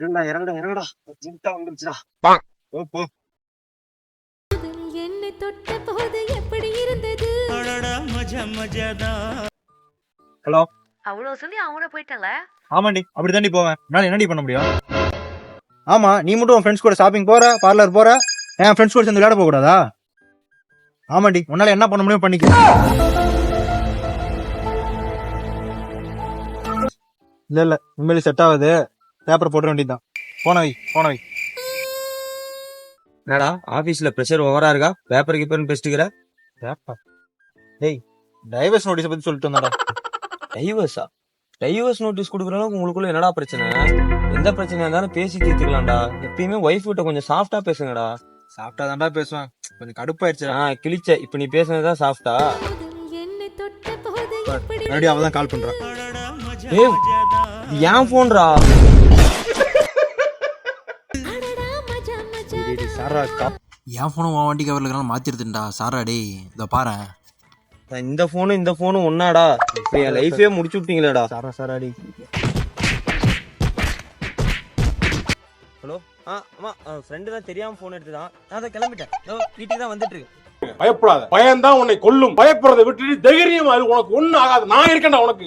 இறங்கடா ஜிண்டா வந்துருச்சுடா. போ போ. என்னை தொட்ட போது எப்படி இருந்தது? ஹலோ. அவ்வளவு சொல்லி அவங்கள போயிட்டல. ஆமாண்டி, அப்படி தாண்டி போவேன். நான் என்னடி பண்ண முடியும்? ஆமா, நீ மட்டும் உன் ஃப்ரெண்ட்ஸ் கூட ஷாப்பிங் போற, பார்லர் போற, என் ஃப்ரெண்ட்ஸ் கூட சேர்ந்து விளையாட போக கூடாதா? ஆமாண்டி, உன்னால என்ன பண்ண முடியும் பண்ணிக்க. இல்ல உண்மையிலே செட் ஆகுது. பேப்பர் போட வேண்டியதுதான். போனவை. என்னடா ஆபீஸ்ல பிரஷர் ஓவரா இருக்கா? பேப்பர் கீப்பர்னு பேசிட்டுக்கிற? பேப்பர்? டேய், டைவர்ஸ் நோட்டீஸ் பத்தி சொல்லிட்டு வந்தாடா. டைவர்ஸா? டைவர்ஸ் நோட்டீஸ் கொடுக்குற அளவுக்கு உங்களுக்குள்ள என்னடா பிரச்சனை? எந்த பிரச்சனையா இருந்தாலும் பேசி தீர்த்துக்கலாம்டா. எப்பயுமே ஒய்ஃப் கிட்ட கொஞ்சம் சாஃப்டா பேசுங்கடா. சாப்பிட்டா தான்டா பேசுவேன். கொஞ்சம் கடுப்பாயிடுச்சு. கிழிச்ச. இப்ப நீ பேசுனதுதான் சாஃப்டா. என்னை தொட்ட போது எப்படி மறுபடியும் அவ தான் கால் பண்றான். ஏய், இது என் போன்ரா. அடடா மஜா மஜா. சாரா என் ஃபோனும் உன் வண்டி கவரில் இருக்கிறனால மாற்றிருதுண்டா சாரா. டே இதை பாரு. இந்த போனும் ஒன்னாடா. இப்ப என் லைஃபே முடிச்சு விட்டீங்களேடா. சாராடி. ஹலோ. ஆமா, ஃப்ரெண்டு தான் தெரியாம போன் எடுத்துதான். நான் அதை கிளம்பிட்டேன். வீட்டுக்கு தான் வந்துட்டு இருக்கு. பயப்படாத, பயம்தான் உன்னை கொல்லும். பயப்படுறதை விட்டுட்டு தைரியமா உனக்கு ஒண்ணு ஆகாது. நான் இருக்கேன்டா உனக்கு.